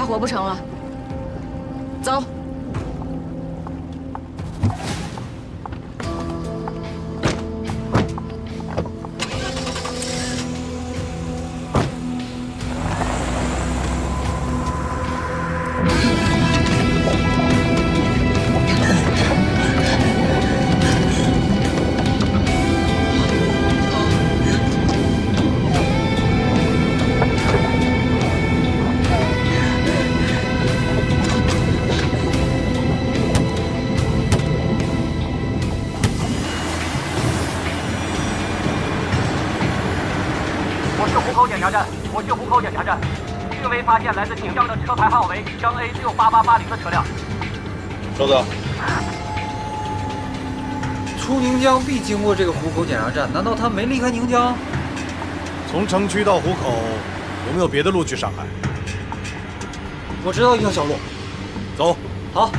活不成了。走。 我是虎口检查站，并未发现来自锦江的车牌号为江 A68880的车辆。收到。出宁江必经过这个虎口检查站，难道他没离开宁江？从城区到虎口，有没有别的路去上海？我知道一条小路，走。好。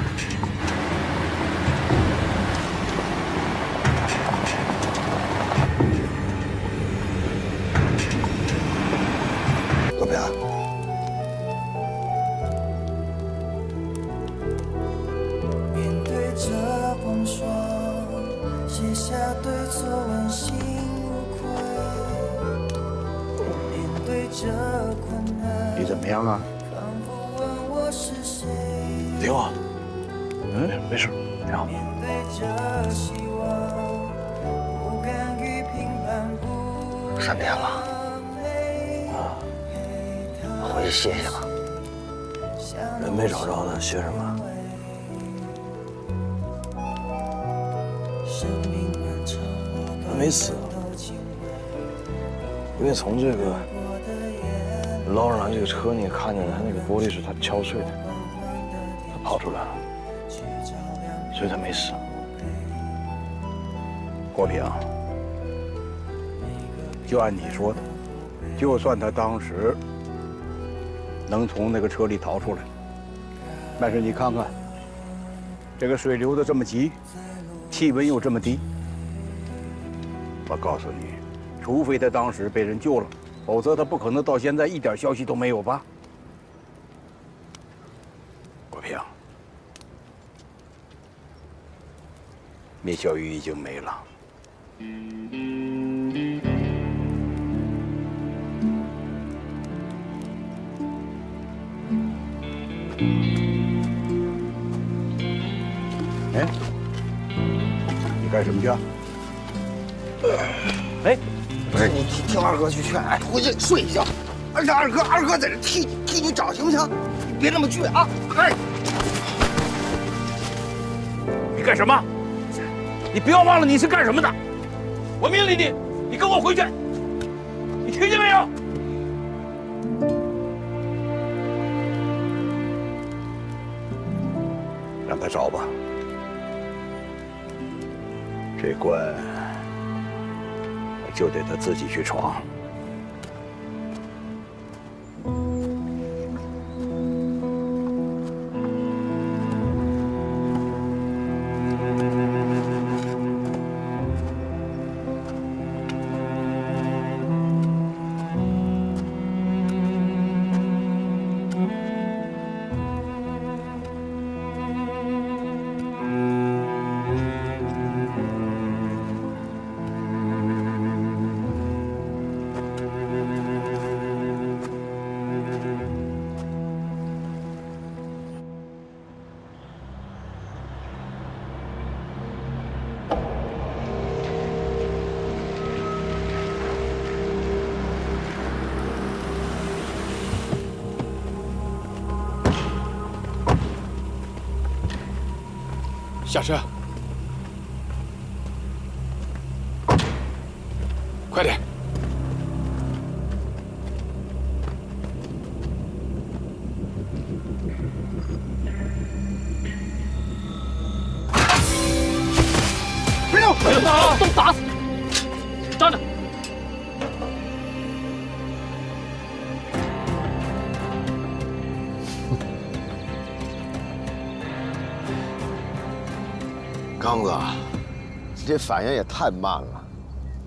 国平，面对着风霜，写下对错问心无愧。面对着困难，你怎么样啊？仿佛问我是谁。挺好。没事，挺好。面对着希望，不甘于平凡不。 3天了。 回去歇歇吧。人没找着呢，歇什么？他没死，因为从这个捞上来这个车，你也看见他那个玻璃是他敲碎的，他跑出来了，所以他没死。国平，就按你说的，就算他当时。 能从那个车里逃出来，但是你看看，这个水流得这么急，气温又这么低，我告诉你，除非他当时被人救了，否则他不可能到现在一点消息都没有吧？国平，聂小雨已经没了。 哎，你干什么去啊？哎，不是你听二哥去劝，哎，回去睡一觉。而且二哥在这替你找，行不行？你别那么倔啊！哎，你干什么？你不要忘了你是干什么的！我命令你，你跟我回去。你听见没有？ 让他找吧，这关就得他自己去闯。下车，快点！别动！别动啊！都打死！站着！刚哥，你这反应也太慢了。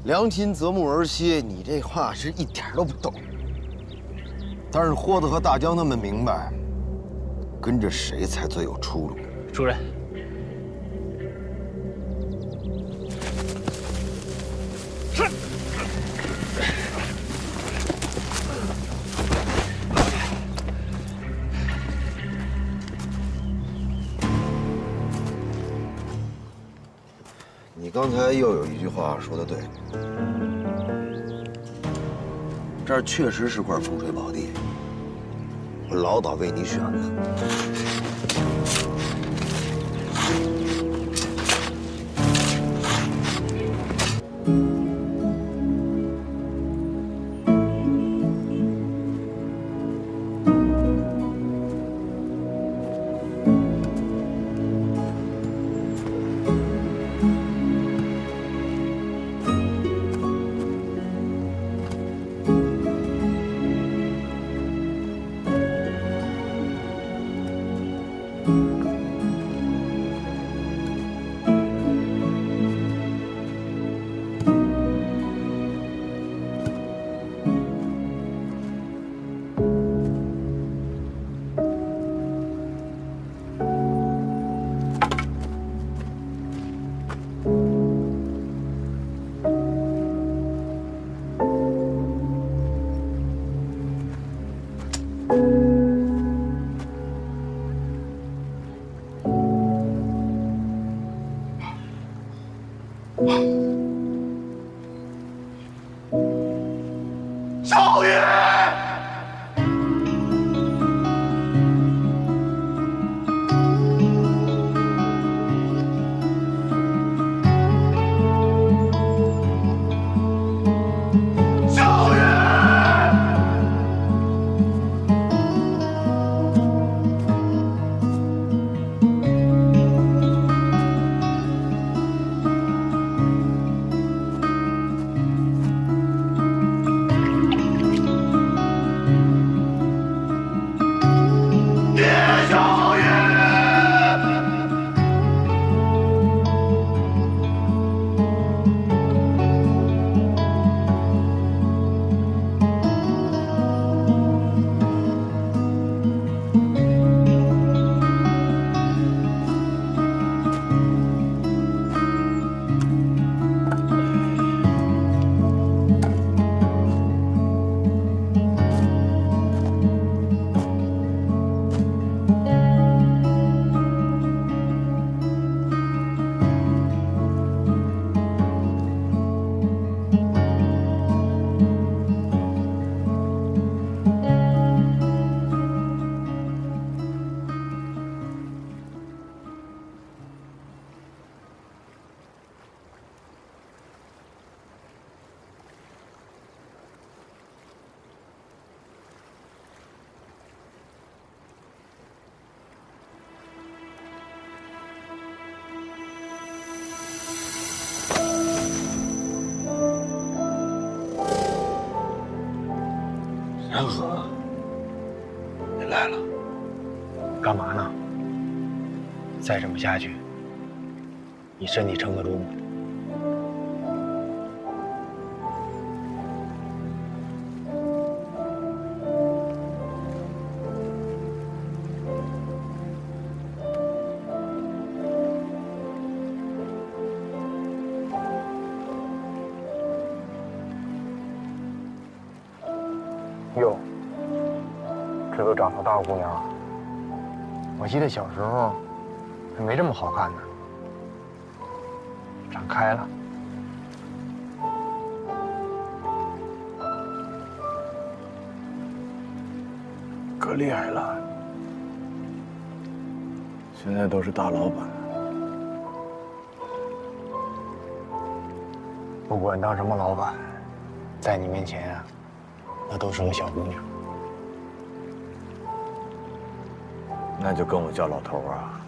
良禽择木而栖，你这话是一点都不懂。但是豁子和大江他们明白，跟着谁才最有出路？主任，是。你刚才又有一句话说得对，这儿确实是块风水宝地，我老早为你选的。少爷！少爷！然和，你来了，干嘛呢？再这么下去，你身体撑得住吗？哟，这都长成大姑娘了。我记得小时候还没这么好看呢，长开了。可厉害了，现在都是大老板。不管当什么老板，在你面前啊，那都是个小姑娘。那就跟我叫老头啊，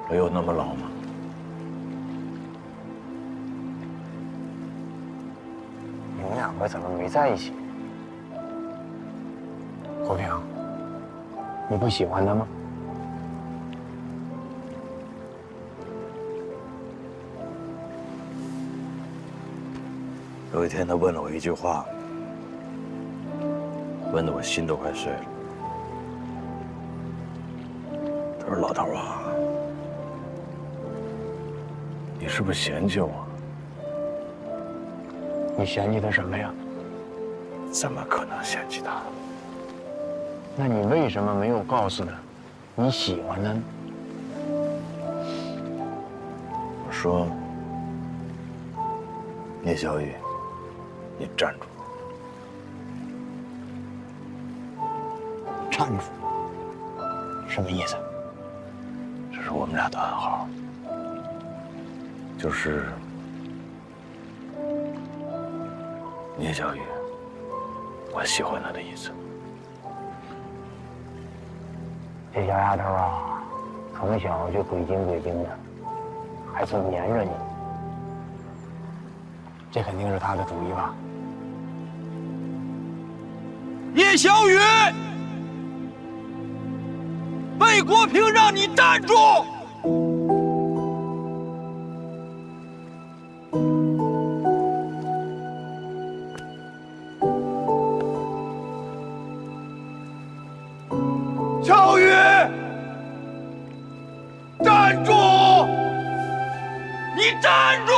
我有那么老吗？你们两个怎么没在一起？国平，你不喜欢他吗？有一天，他问了我一句话，问得我心都快碎了。不是老头啊，你是不是嫌弃我？你嫌弃他什么呀？怎么可能嫌弃他？那你为什么没有告诉他你喜欢他呢？我说，聂小雨，你站住！站住！什么意思？这是我们俩的暗号，就是聂小雨，我喜欢他的意思。这小丫头啊，从小就鬼精鬼精的，还总黏着你，这肯定是她的主意吧？聂小雨，魏国平让你站住！小雨，站住！你站住！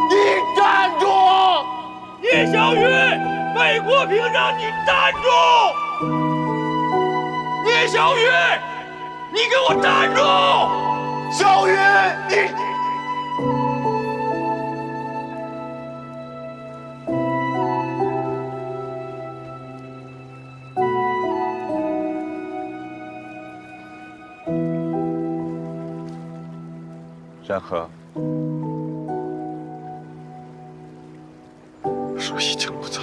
你站住！聂小雨，魏国平让你站住！聂小雨，你给我站住！小雨，你。山河，说已经不在。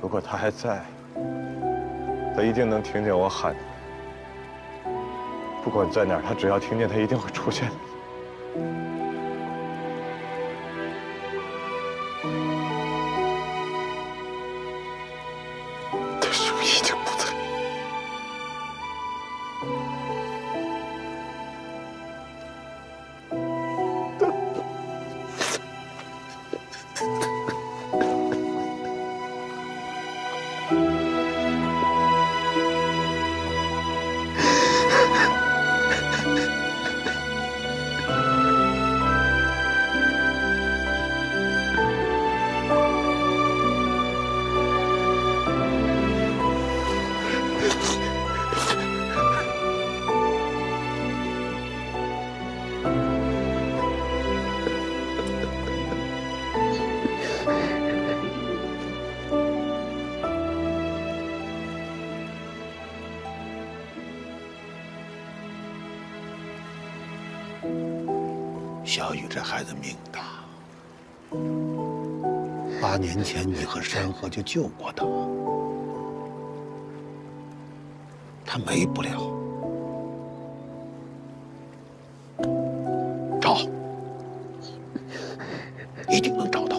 如果他还在，他一定能听见我喊他。不管在哪儿，他只要听见，他一定会出现的。他是不是已经不在？小雨这孩子命大，8年前你和山河就救过他，他没不了。找，一定能找到。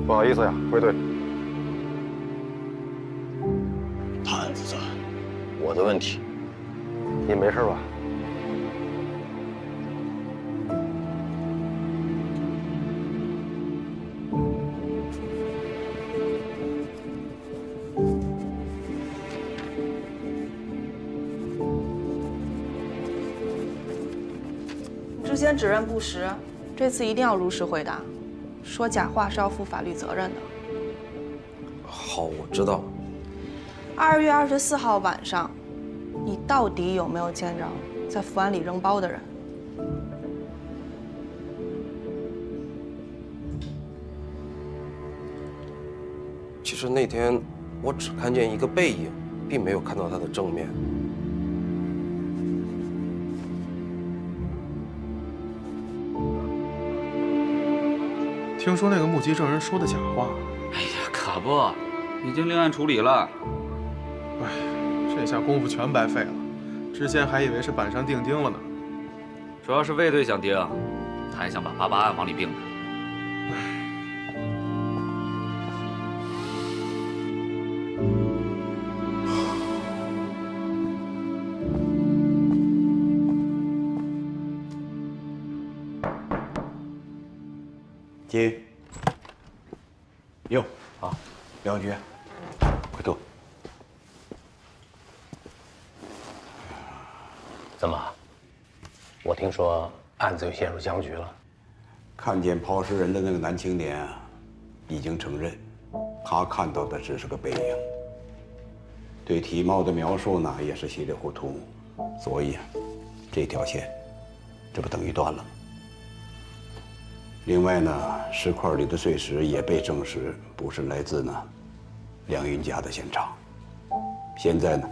不好意思呀，归队。探子，我的问题，你没事吧？之前指认不实，这次一定要如实回答。说假话是要负法律责任的。好，我知道了。2月24号晚上，你到底有没有见着在福安里扔包的人？其实那天我只看见一个背影，并没有看到他的正面。听说那个目击证人说的假话。哎呀，可不，已经另案处理了。哎，这下功夫全白费了。之前还以为是板上钉钉了呢。主要是卫队想钉，他还想把88案往里并着。进。哟，好，梁局，快坐。怎么？我听说案子又陷入僵局了。看见抛尸人的那个男青年啊，已经承认，他看到的只是个背影。对体貌的描述呢，也是稀里糊涂，所以啊，这条线，这不等于断了。另外呢，尸块里的碎石也被证实不是来自呢梁云家的现场。现在呢，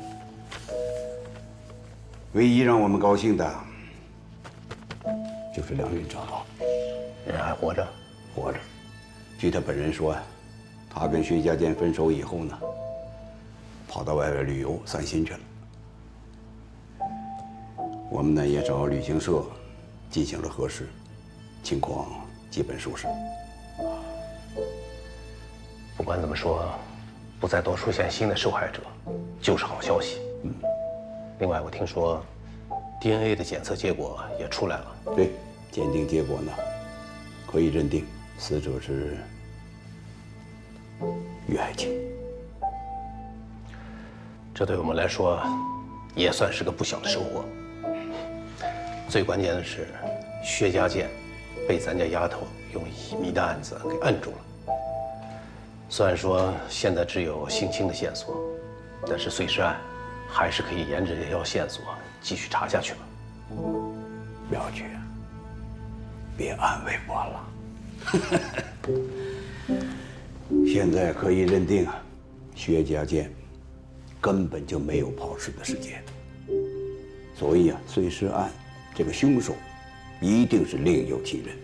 唯一让我们高兴的，就是梁云找到了，人还活着，活着。据他本人说，他跟薛家健分手以后呢，跑到外边旅游散心去了。我们呢也找旅行社进行了核实，情况基本属实。不管怎么说，不再多出现新的受害者，就是好消息。另外，我听说 DNA 的检测结果也出来了。对，鉴定结果呢，可以认定死者是于爱卿。这对我们来说，也算是个不小的收获。最关键的是，薛家健被咱家丫头用乙醚的案子给摁住了。虽然说现在只有性侵的线索，但是碎尸案还是可以沿着这条线索继续查下去了。苗局，别安慰我了。现在可以认定，薛家健根本就没有抛尸的时间，所以啊，碎尸案这个凶手一定是另有其人。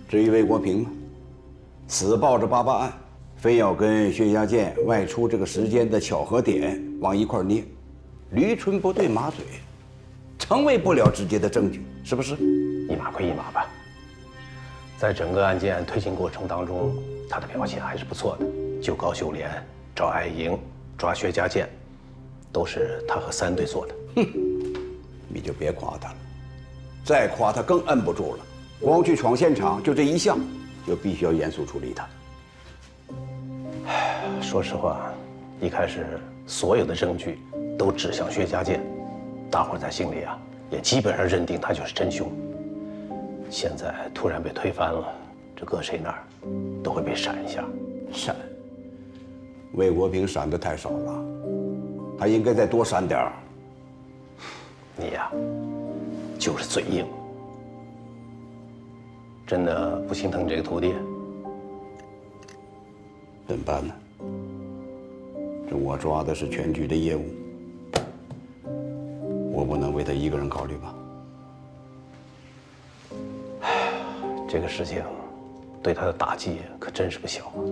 至于魏国平呢，死抱着88案，非要跟薛家健外出这个时间的巧合点往一块捏，驴唇不对马嘴，成为不了直接的证据，是不是？一码归一码吧。在整个案件推进过程当中，他的表现还是不错的。救高秀莲、找艾莹、抓薛家健，都是他和3队做的。哼，你就别夸他了，再夸他更摁不住了。光去闯现场就这一项，就必须要严肃处理他。说实话，一开始所有的证据都指向薛家健，大伙在心里啊也基本上认定他就是真凶。现在突然被推翻了，这搁谁那儿都会被闪一下。闪？魏国平闪的太少了，他应该再多闪点儿。你呀，就是嘴硬。真的不心疼这个徒弟？怎么办呢？这我抓的是全局的业务，我不能为他一个人考虑吧？这个事情对他的打击可真是不小啊。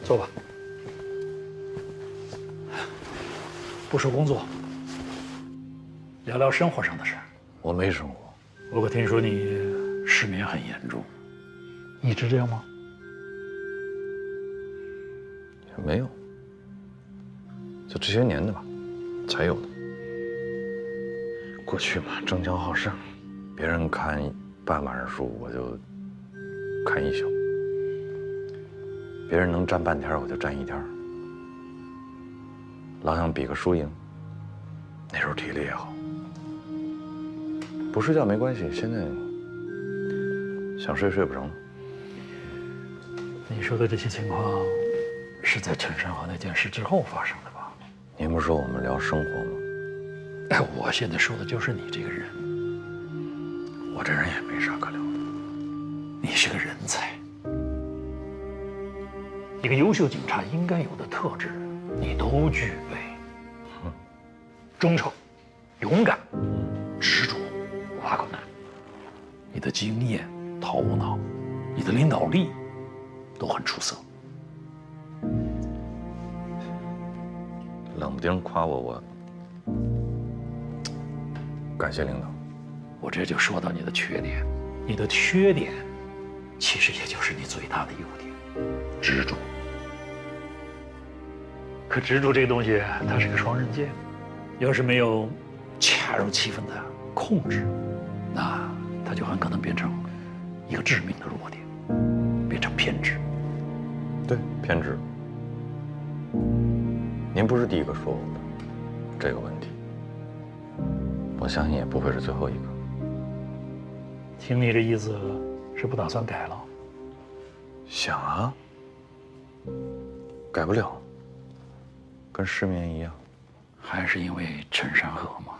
坐吧。不说工作，聊聊生活上的事儿。我没生活。我可听说你失眠很严重，一直这样吗？也没有，就这些年的吧，才有的。过去嘛，争强好胜，别人看半晚上书，我就看一宿；别人能站半天，我就站一天。老想比个输赢。那时候体力也好，不睡觉没关系。现在想睡睡不着。你说的这些情况，是在陈山河那件事之后发生的吧？您不是说我们聊生活吗？哎，我现在说的就是你这个人。我这人也没啥可聊的。你是个人才。一个优秀警察应该有的特质，你都具备。忠诚、勇敢、执着、不怕困难。你的经验、头脑，你的领导力都很出色。冷不丁夸我感谢领导。我这就说到你的缺点，你的缺点其实也就是你最大的优点——执着。可执着这个东西，它是个双刃剑，要是没有恰如其分的控制，那它就很可能变成一个致命的弱点，变成偏执。对，偏执。您不是第一个说我的这个问题，我相信也不会是最后一个。听你这意思，是不打算改了？想啊，改不了，跟失眠一样。还是因为陈山河吗？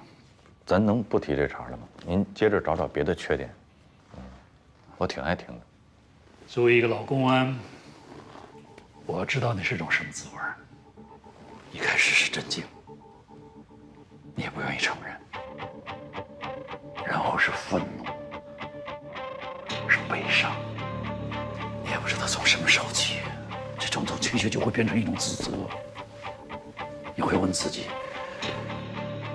咱能不提这茬了吗？您接着找找别的缺点。我挺爱听的。作为一个老公安，我知道你是种什么滋味。一开始是震惊，你也不愿意承认，然后是愤怒，是悲伤，你也不知道从什么时候起，这种种情绪就会变成一种自责。你会问自己，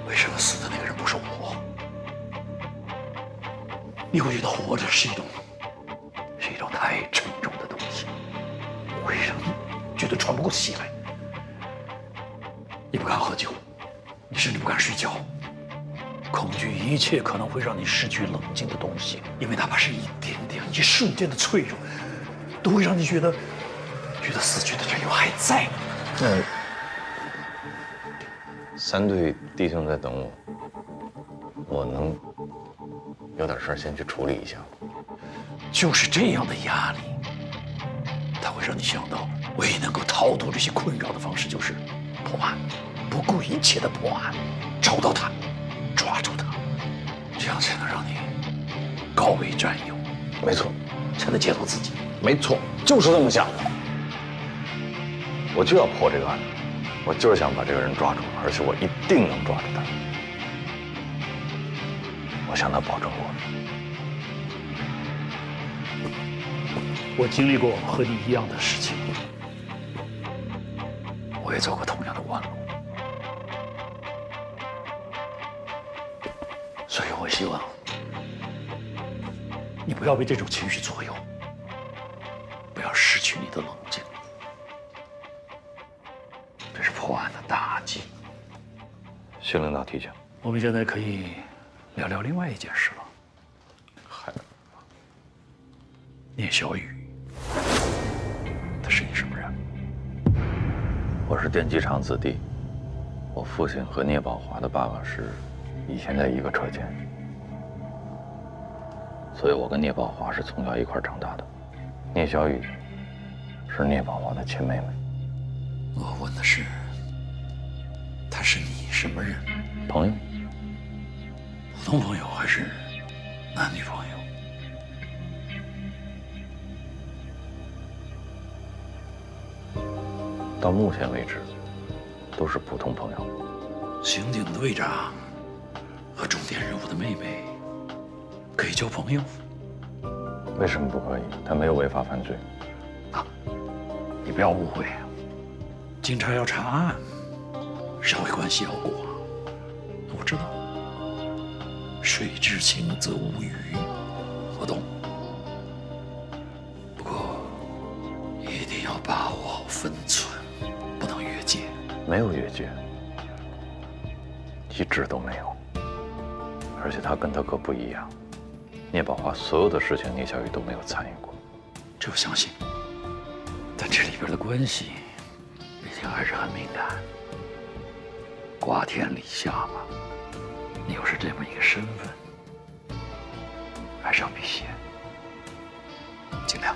为什么死的那个人不是我？你会觉得活着是一种太沉重的东西，会让你觉得喘不过气来。你不敢喝酒，你甚至不敢睡觉，恐惧一切可能会让你失去冷静的东西，因为哪怕是一点点、一瞬间的脆弱，都会让你觉得死去的战友还在。3队弟兄在等我，我能有点事儿先去处理一下。就是这样的压力，它会让你想到，唯一能够逃脱这些困扰的方式就是破案，不顾一切的破案，找到他，抓住他，这样才能让你高位战友。没错，才能解脱自己。没错，就是这么想的。我就要破这个案，我就是想把这个人抓住，而且我一定能抓住他。我向他保证过。我经历过和你一样的事情，我也走过同样的弯路，所以我希望你不要被这种情绪左右，不要失去你的冷静。这是破案的大忌。谢领导提醒。我们现在可以聊聊另外一件事了。聂小雨，他是你什么人？我是电机厂子弟，我父亲和聂宝华的爸爸是以前在一个车间，所以我跟聂宝华是从小一块长大的。聂小雨是聂宝华的亲妹妹。我问的是，他是你什么人？朋友。普通朋友还是男女朋友？到目前为止，都是普通朋友。刑警队长和重点人物的妹妹可以交朋友？为什么不可以？他没有违法犯罪。你不要误会，警察要查案，社会关系要过。我知道，水至清则无鱼，我懂。不过一定要把握好分寸，不能越界。没有越界，一直都没有。而且他跟他哥不一样，聂宝华所有的事情，聂小雨都没有参与过。这我相信，但这里边的关系，毕竟还是很敏感。瓜田李下嘛，你又是这么一个身份，还是要避嫌，尽量。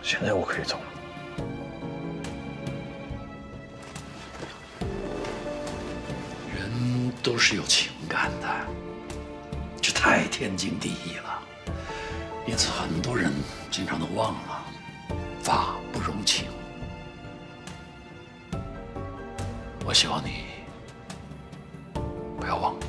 现在我可以走了。人都是有情感的，这太天经地义了。因此，很多人经常都忘了，法不容我希望你不要忘了。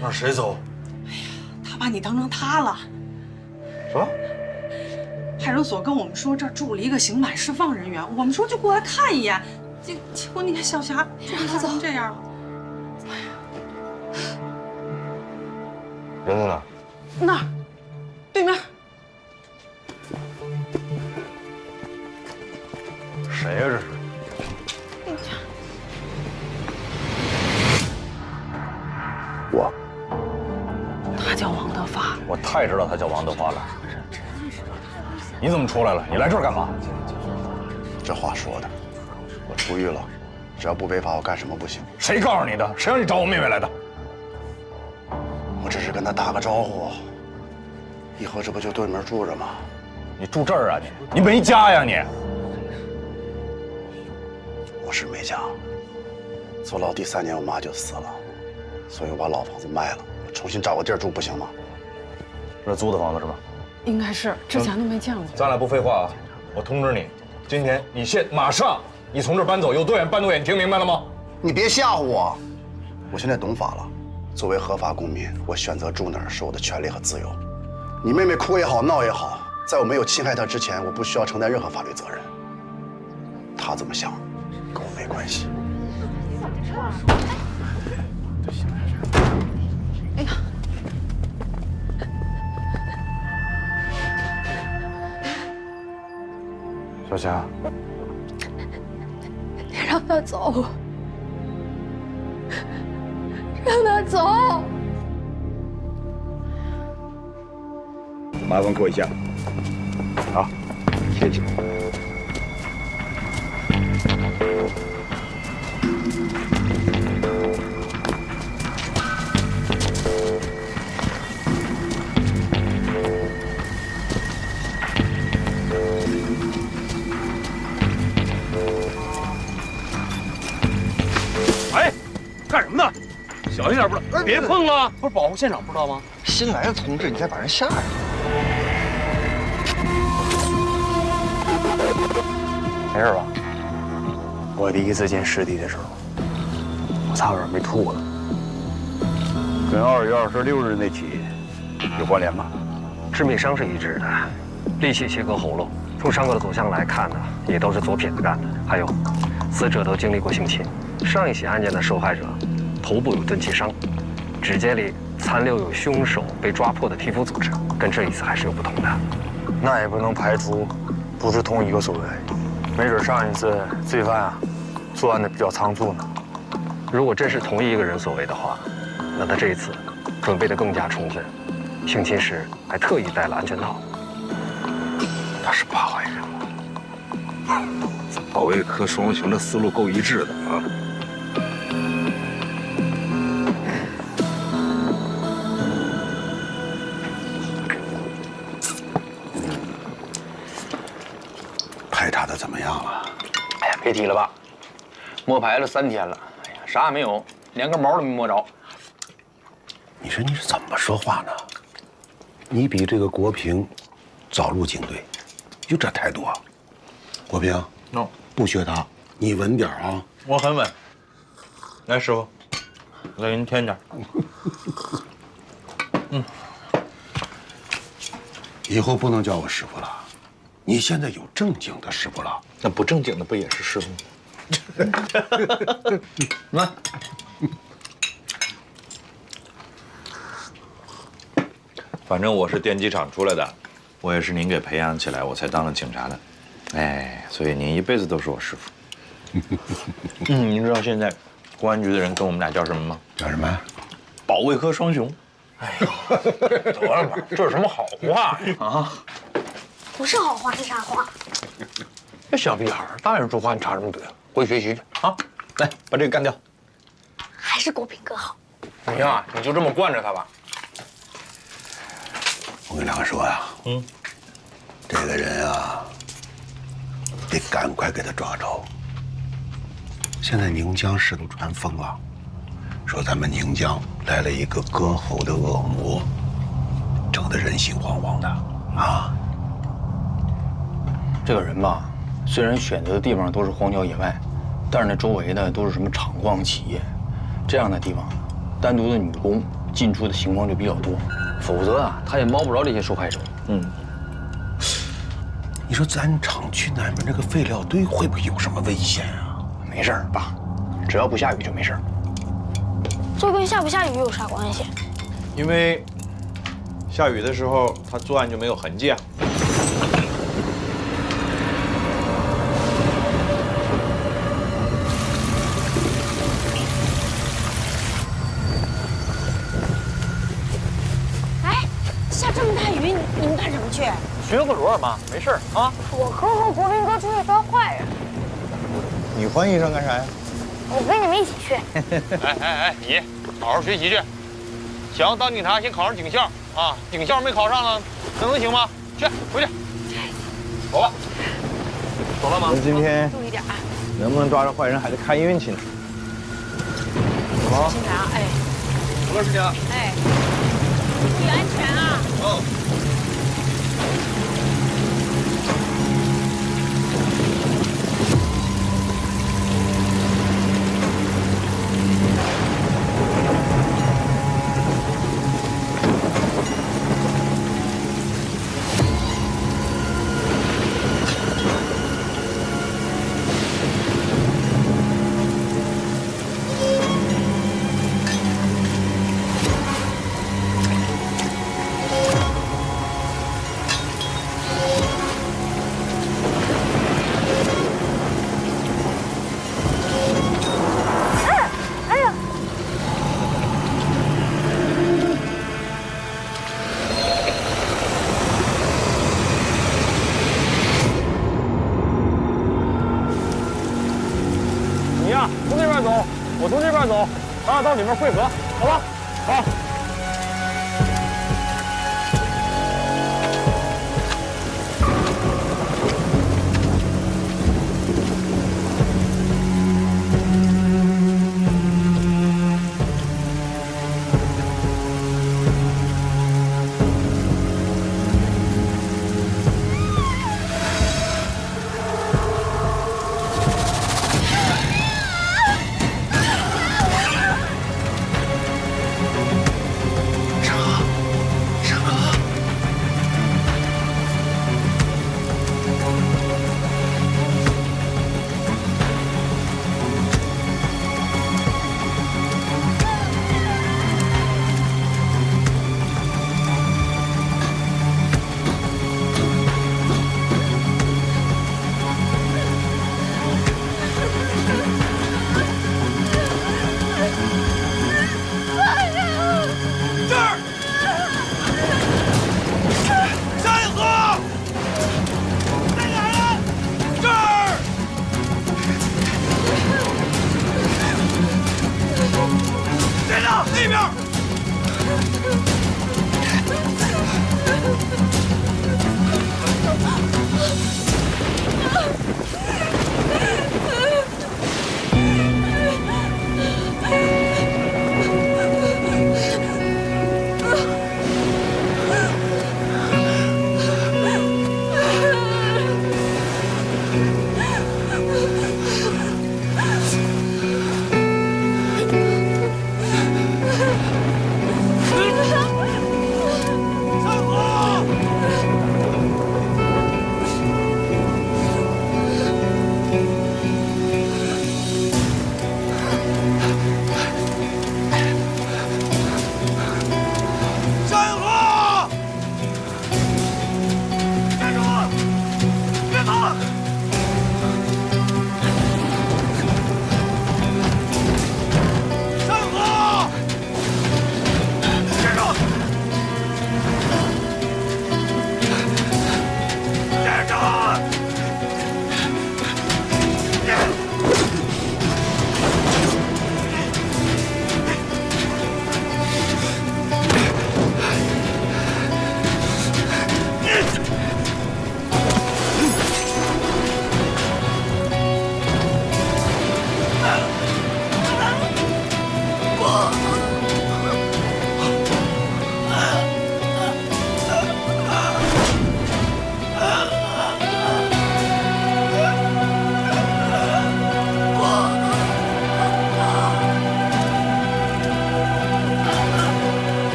让谁走？哎呀，他把你当成他了。什么？派出所跟我们说这儿住了一个刑满释放人员，我们说就过来看一眼。结果你看小霞吓成这样了。人在哪？那儿，对面。谁呀？这是？我。他叫王德发。我太知道他叫王德发了。你怎么出来了？你来这儿干嘛？这话说的，我出狱了，只要不违法，我干什么不行？谁告诉你的？谁让你找我妹妹来的？我只是跟她打个招呼，以后这不就对门住着吗？你住这儿啊？你没家呀你？我是没家，坐牢第3年，我妈就死了，所以我把老房子卖了，我重新找个地儿住不行吗？这是租的房子是吧？应该是，之前都没见过。咱俩不废话啊！我通知你，今天你马上你从这儿搬走，有多远搬多远，你听明白了吗？你别吓唬我，我现在懂法了。作为合法公民，我选择住哪儿是我的权利和自由。你妹妹哭也好，闹也好，在我没有侵害她之前，我不需要承担任何法律责任。她怎么想，跟我没关系。哎呀！小霞，你让他走，让他走。麻烦过一下。好，谢谢。干什么呢？小心点，不是？别碰了！不是保护现场，不知道吗？新来的同志，你再把人吓着。没事吧？我第一次见尸体的时候，我差点没吐了。跟2月26日那起有关联吗？致命伤是一致的，利器切割喉咙。从伤口的走向来看呢，也都是左撇子干的。还有，死者都经历过性侵。上一起案件的受害者头部有钝器伤，指尖里残留有凶手被抓破的皮肤组织，跟这一次还是有不同的。那也不能排除不是同一个所为，没准上一次罪犯啊作案的比较仓促呢。如果真是同一个人所为的话，那他这一次准备的更加充分，性侵时还特意戴了安全套。他是八万人了，这保卫科双雄的思路够一致的啊。排查的怎么样了？哎呀，别提了吧，摸排了3天了，哎呀，啥也没有，连根毛都没摸着。你说你是怎么说话呢？你比这个国平早入警队，就这态度啊？国平，不学他，你稳点啊！我很稳。来，师傅，我再给您添点。以后不能叫我师傅了，你现在有正经的师傅了。那不正经的不也是师傅吗？来，反正我是电机厂出来的，我也是您给培养起来，我才当了警察的。哎，所以您一辈子都是我师傅。您知道现在公安局的人跟我们俩叫什么吗？叫什么？保卫科双雄。哎呦，得了吧，这是什么好话呀？啊，不是好话是啥话？这小屁孩大人说话你插什么嘴？回去学习去啊！来，把这个干掉。还是狗品哥好。你呀，你就这么惯着他吧。我跟两个说呀，这个人啊，得赶快给他抓着。现在宁江市都传疯了，说咱们宁江来了一个割喉的恶魔，整得人心惶惶的啊。这个人吧，虽然选择的地方都是荒郊野外，但是那周围的都是什么厂矿企业，这样的地方，单独的女工进出的情况就比较多，否则啊，他也摸不着这些受害者。你说咱厂区南边那个废料堆会不会有什么危险啊？没事儿，爸，只要不下雨就没事儿。这跟下不下雨有啥关系？因为下雨的时候，他作案就没有痕迹啊。哎，下这么大雨，你们干什么去？巡个逻嘛，没事儿啊。我哥和国斌哥出去抓坏人。你换衣裳干啥呀？我跟你们一起去。哎，你好好学习去，想要当警察先考上警校啊！警校没考上呢，那能行吗？去，回去。走吧。走了吗？今天注意点啊！能不能抓着坏人还得看运气呢。走了。警察，哎，出了事情。哎，注意安全啊！你呀，从那边走，我从这边走，咱俩到里面汇合，好吧？好。那边。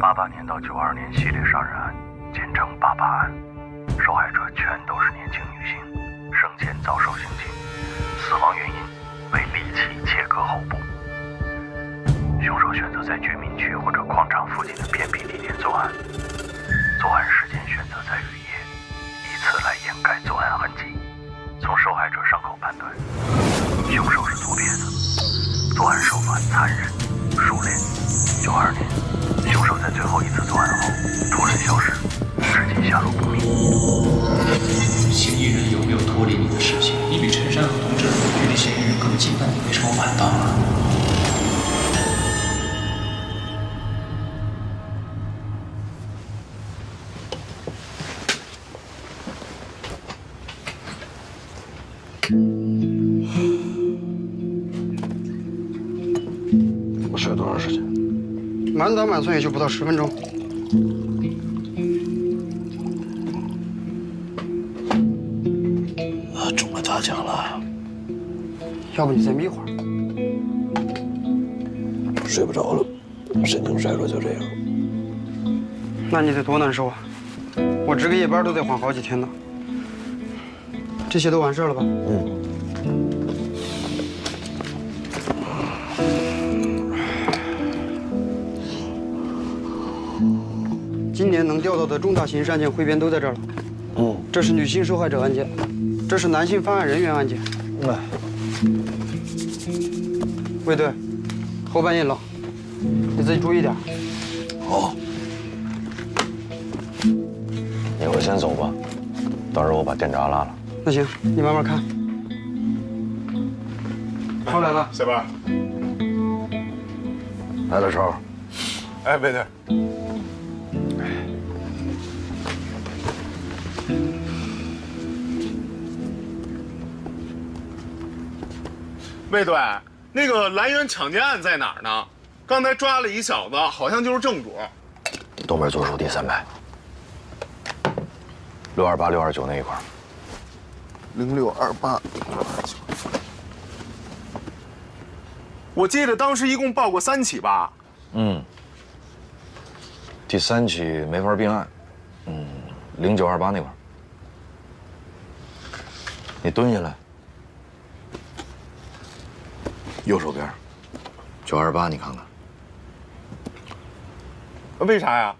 88年到92年系列杀人案，简称88案，受害者全都是年轻女性，生前遭受性侵，死亡原因为利器切割喉部。凶手选择在居民区或者矿场附近的偏僻地点作案，作案时间选择在雨夜，以此来掩盖作案痕迹。从受害者伤口判断，凶手是左撇子，作案手法残忍熟练。92年，凶手在最后一次作案后突然消失，至今下落不明。嫌疑人有没有脱离你的视线？你比陈山和童志距离嫌疑人更近，那你为什么晚到了？我睡了多长时间？满打满算也就不到10分钟。中了大奖了。要不你再眯会儿？睡不着了，神经衰弱就这样。那你得多难受啊！我值个夜班都得缓好几天呢。这些都完事了吧？今年能调到的重大刑事案件汇编都在这儿了。这是女性受害者案件，这是男性犯案人员案件。卫队，后半夜冷，你自己注意点。好。一会儿先走吧，到时候我把电闸拉了。那行，你慢慢看。超来了，小班。来了，超。哎，卫队。卫队，那个兰园抢劫案在哪儿呢？刚才抓了一小子，好像就是正主。东边左手第3排，628、629那一块。0628。我记得当时一共报过3起吧？第3起没法并案，0928那块。你蹲下来。右手边，928，你看看。为啥呀？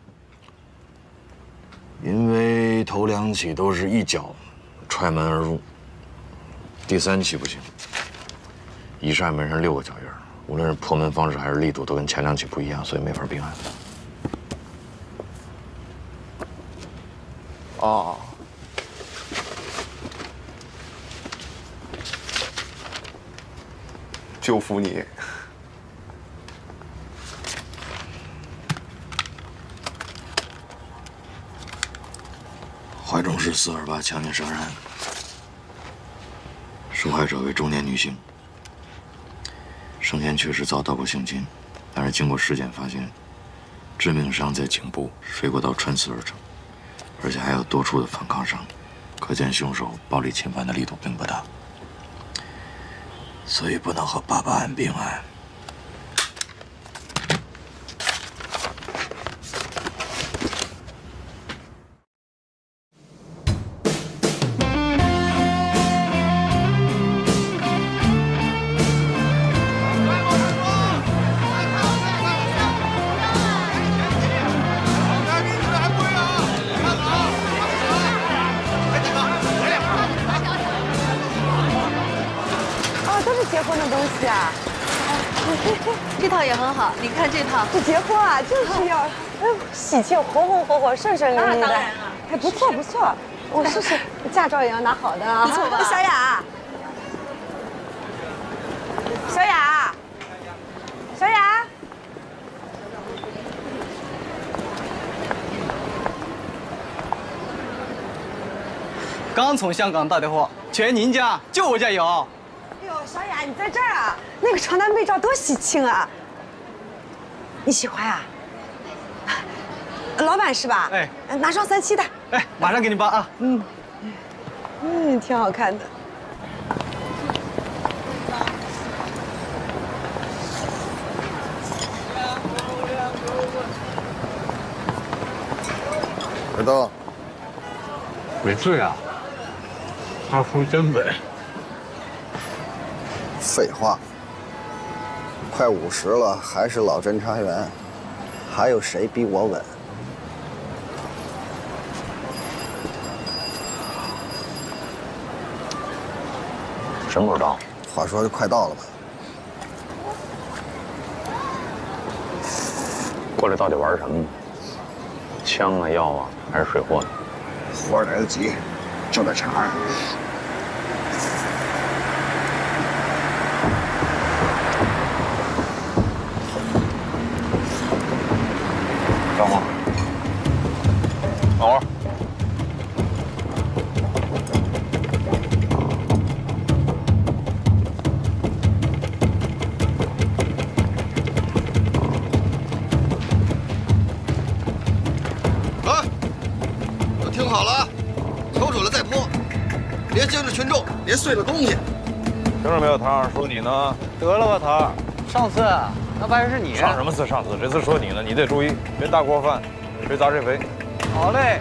因为头2起都是一脚踹门而入，第3起不行，一扇门上6个脚印，无论是破门方式还是力度，都跟前2起不一样，所以没法并案。哦。就服你。怀中市428强奸杀人案，受害者为中年女性，生前确实遭到过性侵，但是经过尸检发现，致命伤在颈部，水果刀穿刺而成，而且还有多处的反抗伤，可见凶手暴力侵犯的力度并不大。所以不能和88案并案。结婚的东西啊，这套也很好，你看这套。这结婚啊，就是要喜庆，红红火火，顺顺利利的。当然了，哎，不错不错，我试试，驾照也要拿好的啊。不错吧？小雅，小雅，小雅，刚从香港打的货，全您家，就我家有。哎呦，小雅，你在这儿啊？那个床单被罩多喜庆啊！你喜欢啊？老板是吧？哎，拿双37的。哎，马上给你包啊。挺好看的。尔登，没醉啊？阿福真稳。废话，快50了，还是老侦查员，还有谁比我稳？什么时候到？话说就快到了吧？过来到底玩什么呢？枪啊、药啊，还是水货呢？活来得及，就在场上。等会儿，等会儿。听好了，瞅准了再泼，别惊着群众，别碎了东西。听着没有，汤儿说你呢？得了吧，汤儿，上次那玩意儿是你。上什么次？上次这次说你呢，你得注意，别大锅饭，谁砸谁肥。好嘞。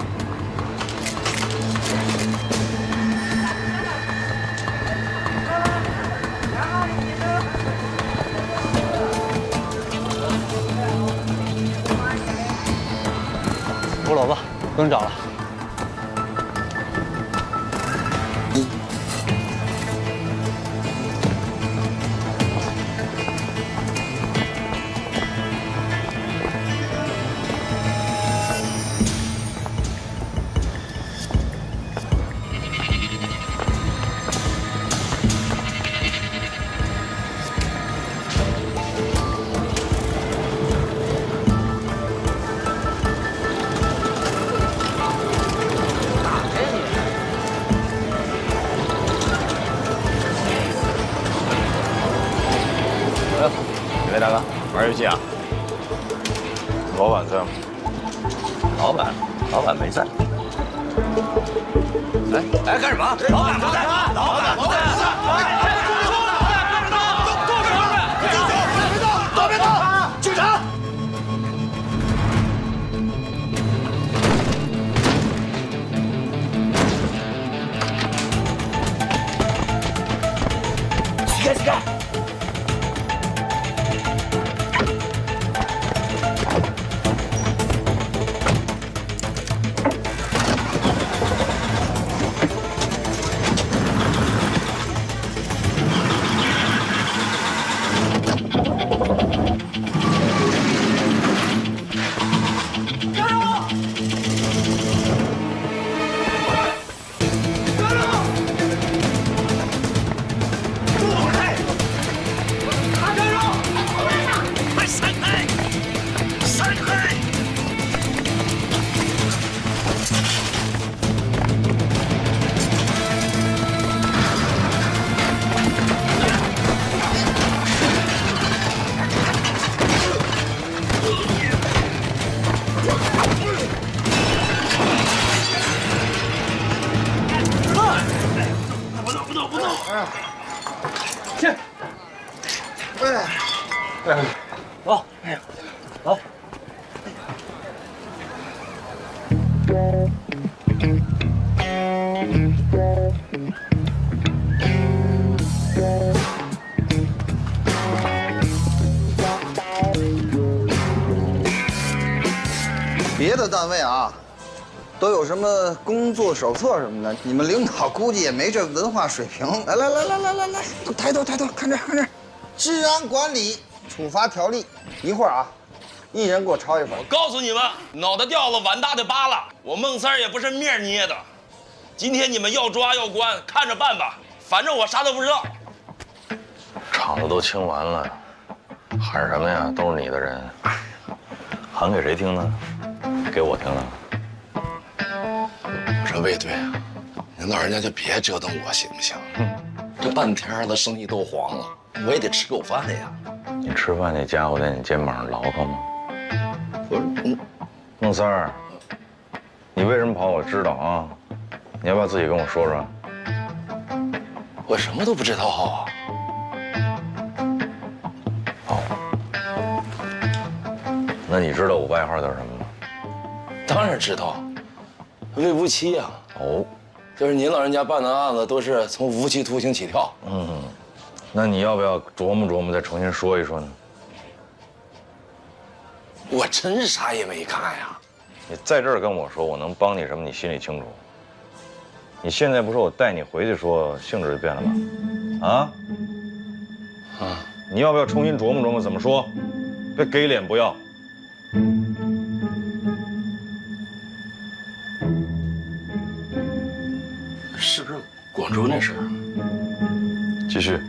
吴老子，不用找了。几位大哥，玩游戏啊？老板在吗？老板没在。哎，干什么？老板不在，老板不在。别动！警察！起开！走，走。别的单位啊，都有什么工作手册什么的，你们领导估计也没这文化水平。来，都抬头，看这，治安管理处罚条例，一会儿啊，一人给我抄一份。我告诉你们，脑袋掉了，碗大的疤了。我孟三儿也不是面捏的，今天你们要抓要关，看着办吧，反正我啥都不知道。场子都清完了，喊什么呀？都是你的人，喊给谁听呢？给我听啊！我说卫队啊，您老人家就别折腾我行不行？这半天了，生意都黄了，我也得吃口饭呀。你吃饭那家伙在你肩膀上牢靠吗？不是，孟三儿，你为什么跑？我知道啊，你要不要自己跟我说说？我什么都不知道啊。那你知道我外号叫什么吗？当然知道，为无期呀。哦，就是您老人家办的案子都是从无期徒刑起跳。那你要不要琢磨琢磨，再重新说一说呢？我真啥也没干呀。你在这儿跟我说，我能帮你什么？你心里清楚。你现在不说，我带你回去说，性质就变了吧？你要不要重新琢磨琢磨怎么说？别给脸不要。是不是广州那事儿？继续。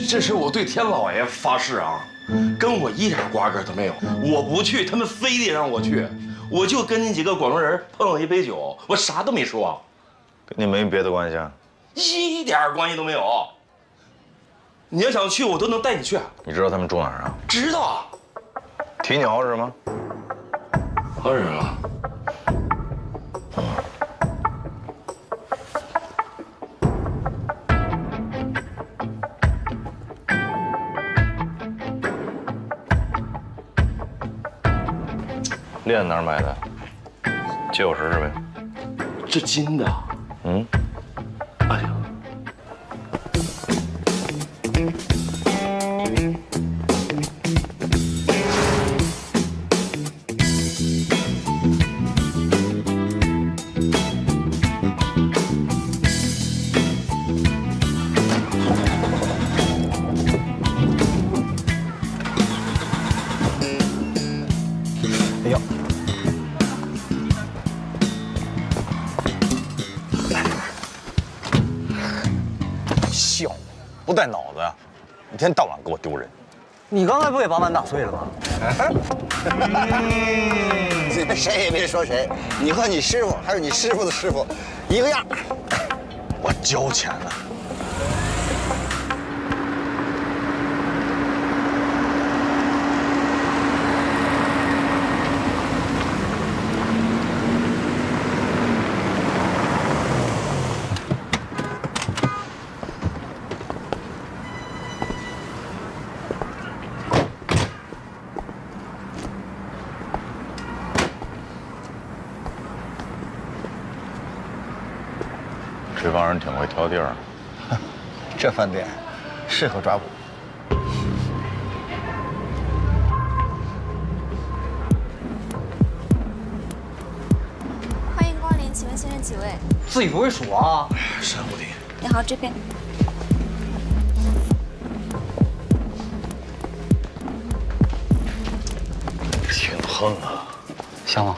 这是我对天老爷发誓啊，跟我一点瓜葛都没有。我不去，他们非得让我去。我就跟你几个广东人碰了一杯酒，我啥都没说。跟你没别的关系啊？一点关系都没有。你要想去，我都能带你去。你知道他们住哪儿啊？知道啊。提鸟是吗？当然了。链哪儿买的？借我试试呗。这金的。哎呀。不带脑子呀！一天到晚给我丢人。你刚才不也把碗打碎了吗？谁也别说谁，你和你师傅还有你师傅的师傅，一个样。我交钱了。这帮人挺会挑地儿，这饭店适合抓捕。欢迎光临，请问先生几位？自己不会数啊？山谷里。你好，这边。挺横啊，香吗？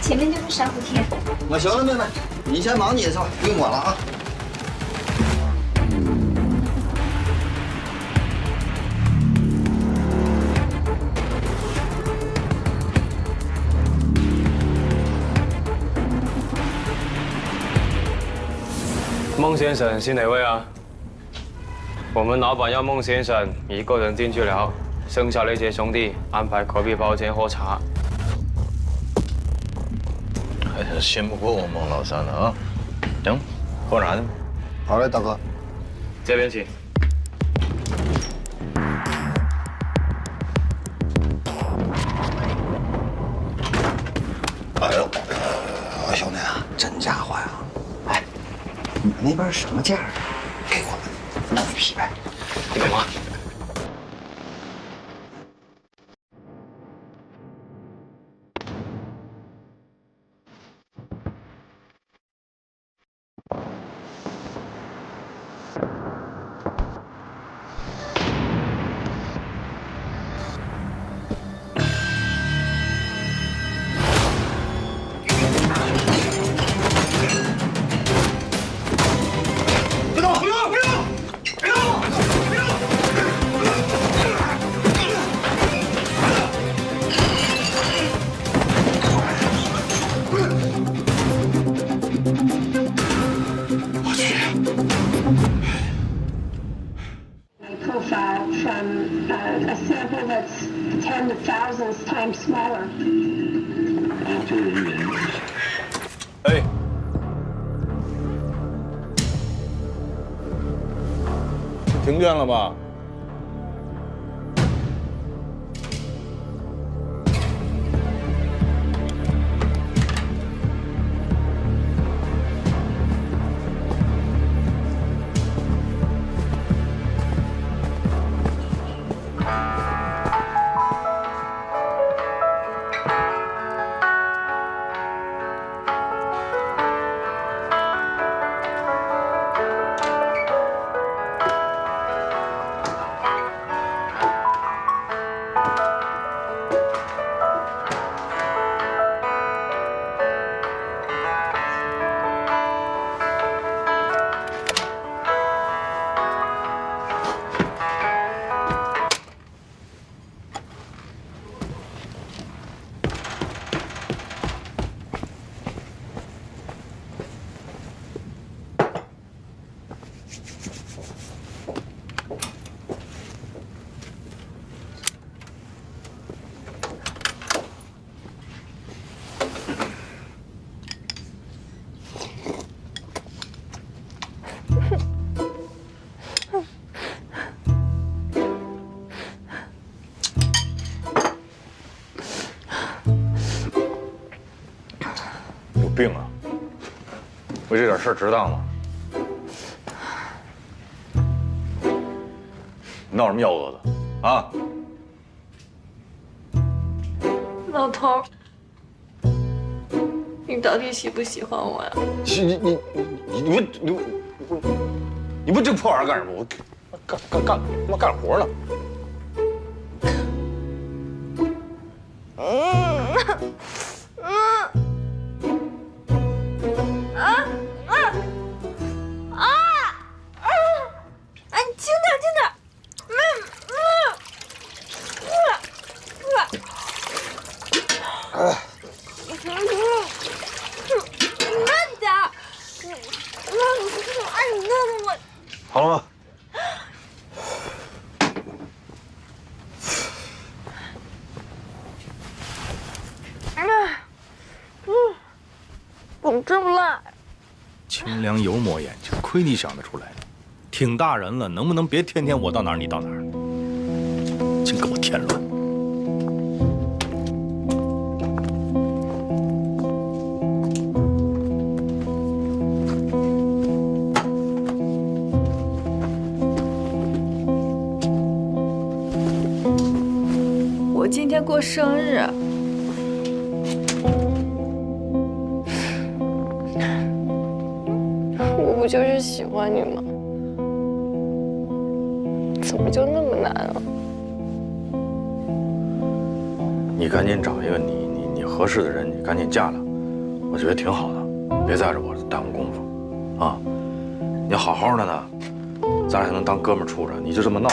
前面就是珊瑚天。我行了，妹妹，你先忙你的去吧，不用管了啊。孟先生是哪位啊？我们老板要孟先生一个人进去了，剩下那些兄弟安排隔壁包间喝茶。还是信不过我孟老三的啊！行，喝茶去。好嘞，大哥。这边请。哎呦，兄弟啊，真家伙呀！哎，你们那边什么价？给我们弄一批呗。你干嘛？profile from a sample that's 10 to thousands times smaller. 研究人员。哎，停电了吧？有病啊！为这点事儿值当吗？闹什么幺蛾子啊？老头，你到底喜不喜欢我呀？你不这破玩意儿干什么？我干活呢。哎，轻点，轻点。慢点。哎，你弄得我。好了吗？怎么这么辣？清凉油抹眼睛，亏你想得出来。挺大人了，能不能别天天我到哪儿你到哪儿？净给我添乱！我今天过生日。我不就是喜欢你吗？怎么就那么难啊？你赶紧找一个你合适的人，你赶紧嫁了，我觉得挺好的，别在这我耽误功夫，啊！你好好的呢，咱俩还能当哥们儿处着，你就这么闹，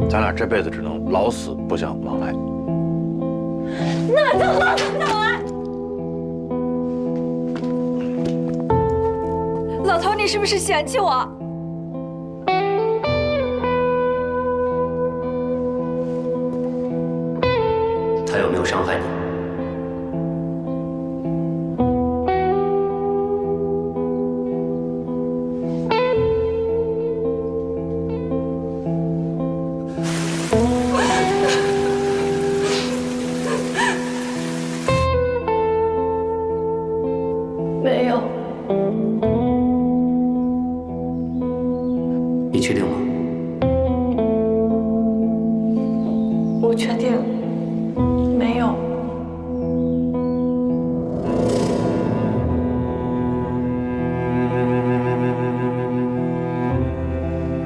咱俩这辈子只能老死不相往来。那就老死不相往来。老头，你是不是嫌弃我？他有没有伤害你？没有。你确定吗？我确定。没有。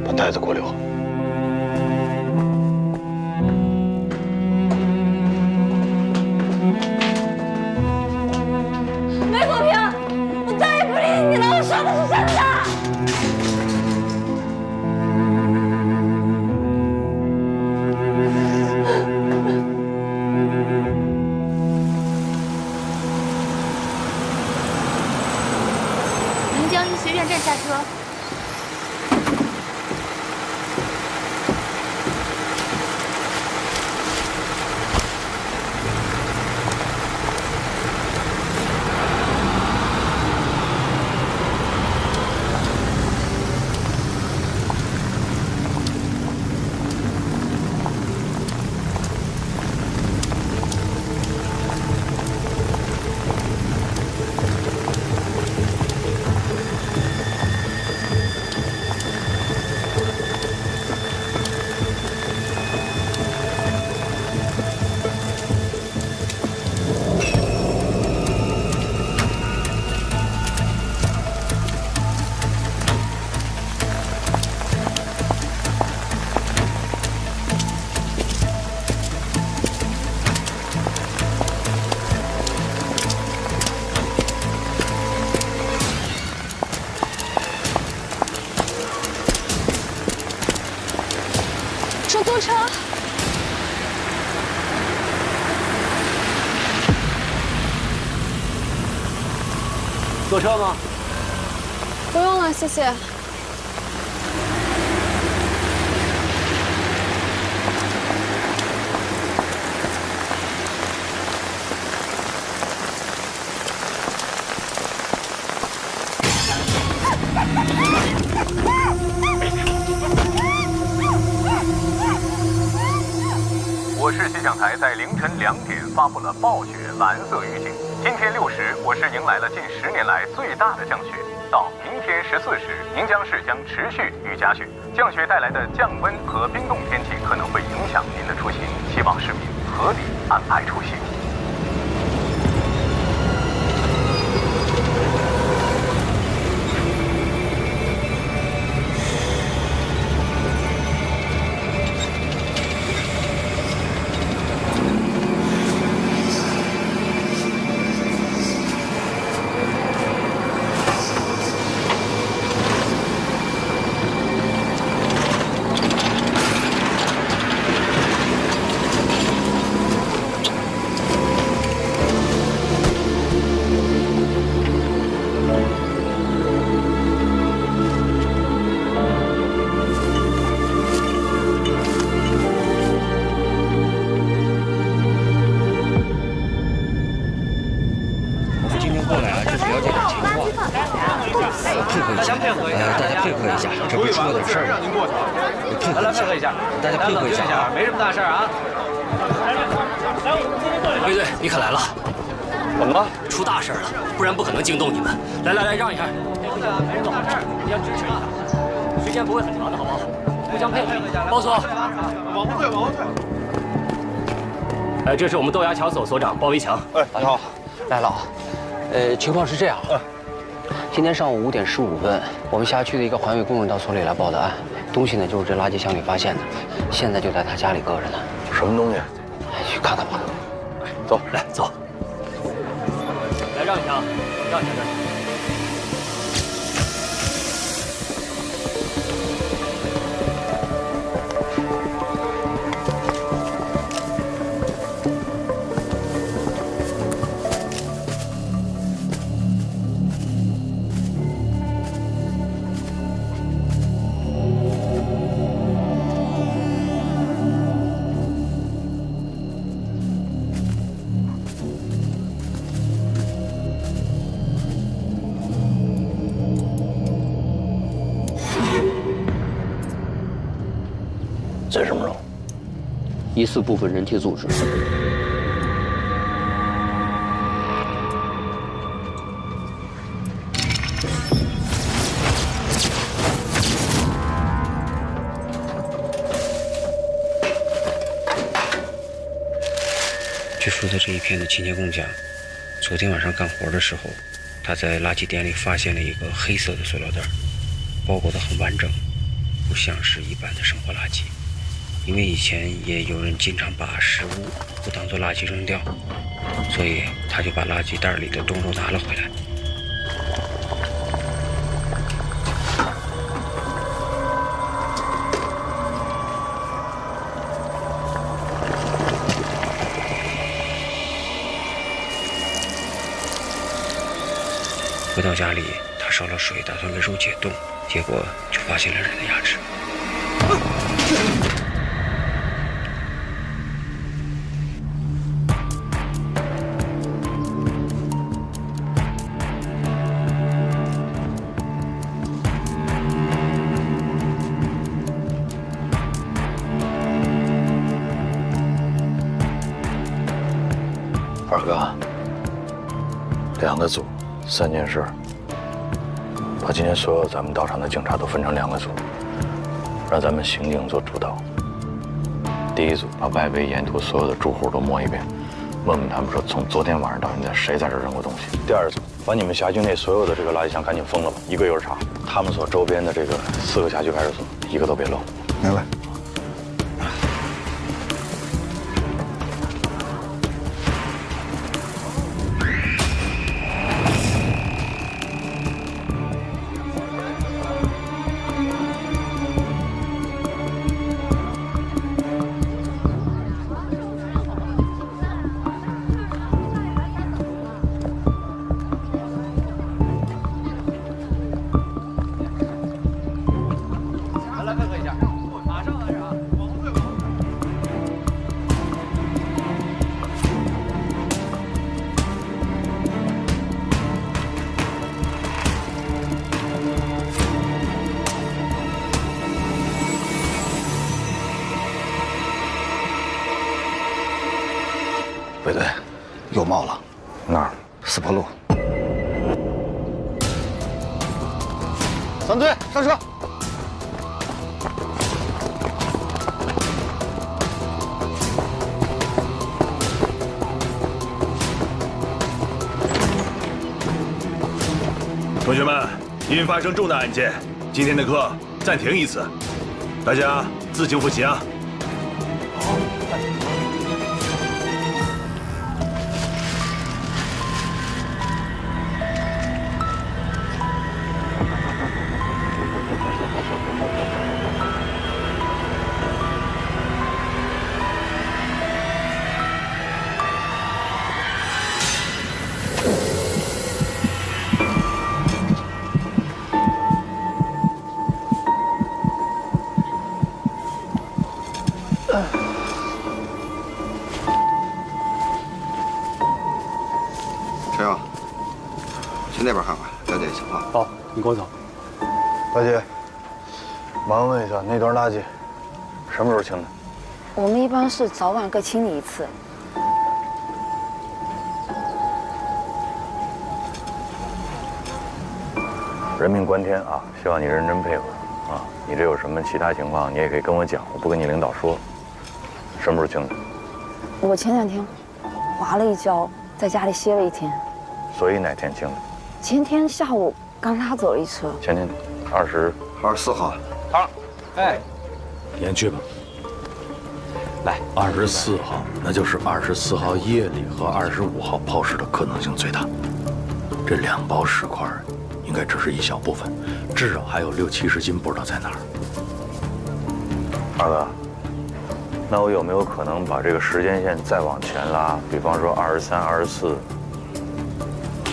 把袋子给我留。梅国平，我再也不理你了，我说的是真的。临江医学院站下车。出租车。坐车吗？不用了，谢谢。我我市气象台在凌晨2点发布了暴雪蓝色预警。今天6时，我市迎来了近10年来最大的降雪。到明天14时，宁江市将持续雨夹雪。降雪带来的降温和冰冻天气可能会影响您的出行，希望市民合理安排出行。卫队，你可来了！怎么了？出大事了，不然不可能惊动你们。来，让一下。没什么好事，你要支持一下，时间不会很长的，好不好？互相配合。包所，往后退。这是我们豆芽桥所所长包维强。大家好，来了啊。情况是这样。今天上午5点15分，我们辖区的一个环卫工人到所里来报的案，东西呢就是这垃圾箱里发现的，现在就在他家里搁着呢。什么东西？去看看吧。走，来走。来让一下，让一下。这是什么肉？疑似部分人体组织。据说的这一片的亲戚工讲，昨天晚上干活的时候，他在垃圾点里发现了一个黑色的塑料袋，包裹得很完整，不像是一般的生活垃圾。因为以前也有人经常把食物不当做垃圾扔掉，所以他就把垃圾袋里的冻肉拿了回来。回到家里，他烧了水，打算给肉解冻，结果就发现了人的牙齿。二哥，2个组，3件事，把今天所有咱们到场的警察都分成2个组，让咱们刑警做主导。第一组把外围沿途所有的住户都摸一遍，问问他们说从昨天晚上到现在谁在这扔过东西。第二组把你们辖区内所有的这个垃圾箱赶紧封了吧，一个一个查，他们所周边的这个4个辖区派出所一个都别漏。明白。来配合一下，马上。哪儿？四坡路。3队上车。同学们，因发生重大案件，今天的课暂停一次，大家自行复习啊。陈勇，去那边看看，了解情况。好，你跟我走。大姐，麻烦问一下，那段垃圾什么时候清的？我们一般是早晚各清理一次。人命关天啊，希望你认真配合啊。你这有什么其他情况，你也可以跟我讲，我不跟你领导说。什么时候清的？我前2天滑了一跤，在家里歇了1天。所以哪天清的？前天下午刚拉走了一车。前天24号。好，哎，先去吧。来，24号，那就是24号夜里和25号抛尸的可能性最大。这2包尸块应该只是一小部分，至少还有60、70斤不知道在哪儿。二哥，那我有没有可能把这个时间线再往前拉？比方说23、24，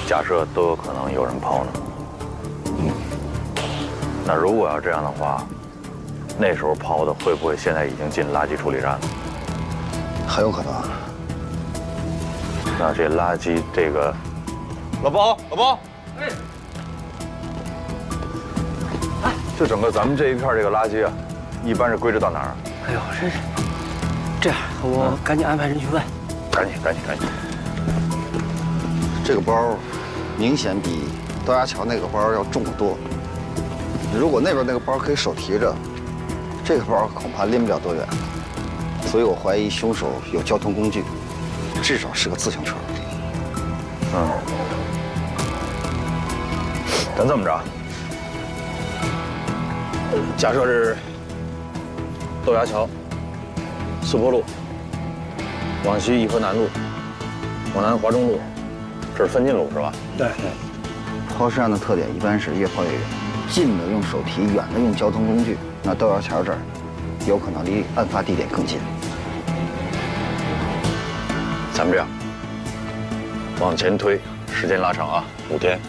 假设都有可能有人抛呢？那如果要这样的话，那时候抛的会不会现在已经进垃圾处理站了？很有可能。那这垃圾这个，老包，就整个咱们这一片这个垃圾啊，一般是归置到哪儿？哎呦，这样，我赶紧安排人去问。赶紧。这个包明显比高架桥那个包要重得多。如果那边那个包可以手提着，这个包恐怕拎不了多远。所以我怀疑凶手有交通工具，至少是个自行车。咱这么着，假设是豆芽桥、四坡路，往西颐和南路，往南华中路，这是分进路是吧？对。抛尸案的特点一般是越抛越远，近的用手提，远的用交通工具。那豆芽桥这儿，有可能离案发地点更近。咱们这样，往前推，时间拉长啊，5天。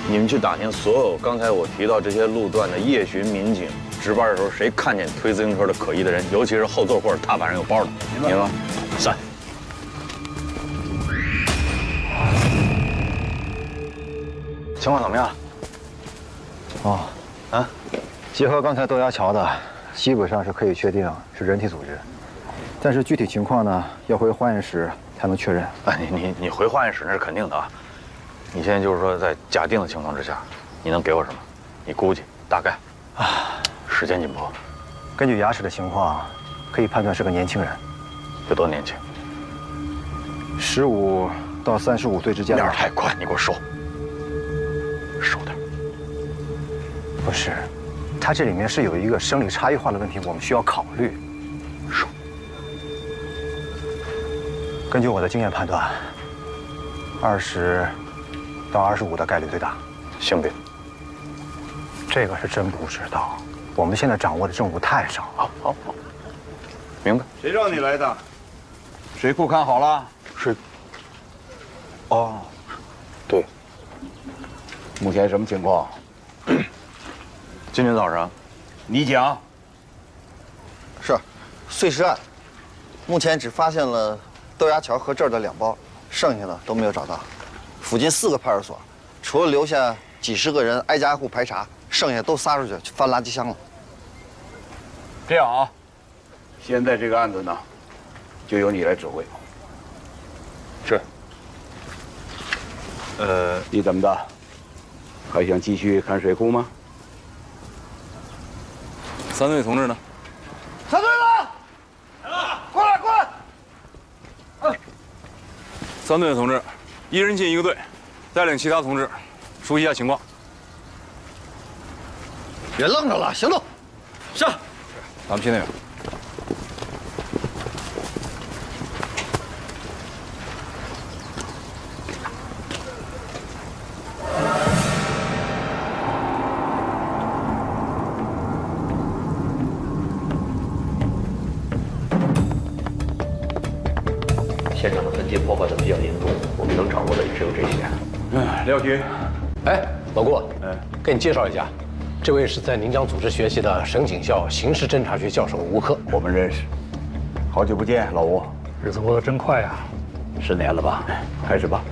你们去打听所有刚才我提到这些路段的夜巡民警，值班的时候谁看见推自行车的可疑的人，尤其是后座或者踏板上有包的，明白吗？散。情况怎么样？结合刚才豆芽桥的，基本上是可以确定是人体组织，但是具体情况呢，要回化验室才能确认。你回化验室那是肯定的啊。你现在就是说，在假定的情况之下，你能给我什么？你估计大概时间紧迫。根据牙齿的情况，可以判断是个年轻人。有多年轻？15到35岁之间。面太快，你给我收点。不是，他这里面是有一个生理差异化的问题，我们需要考虑。收。根据我的经验判断，20到25的概率最大。性别？这个是真不知道，我们现在掌握的证物太少了。好，明白。谁让你来的？水库看好了？水。对。目前什么情况？今天早上，你讲。是，碎尸案，目前只发现了豆芽桥和这儿的2包，剩下的都没有找到。附近4个派出所，除了留下几十个人挨家挨户排查，剩下都撒出去翻垃圾箱了。这样啊，现在这个案子呢，就由你来指挥。是。你怎么的？还想继续看水库吗？三队同志呢？三队的，过来过来。三队的同志，一人进一个队，带领其他同志熟悉一下情况。别愣着了，行动！是。咱们去那边。现场的痕迹破坏的比较严重，我们能掌握的也只有这些。廖局，哎，老顾，给你介绍一下，这位是在宁江组织学习的省警校刑事侦查学教授吴克，我们认识，好久不见，老吴。日子过得真快啊，10年了吧？开始吧。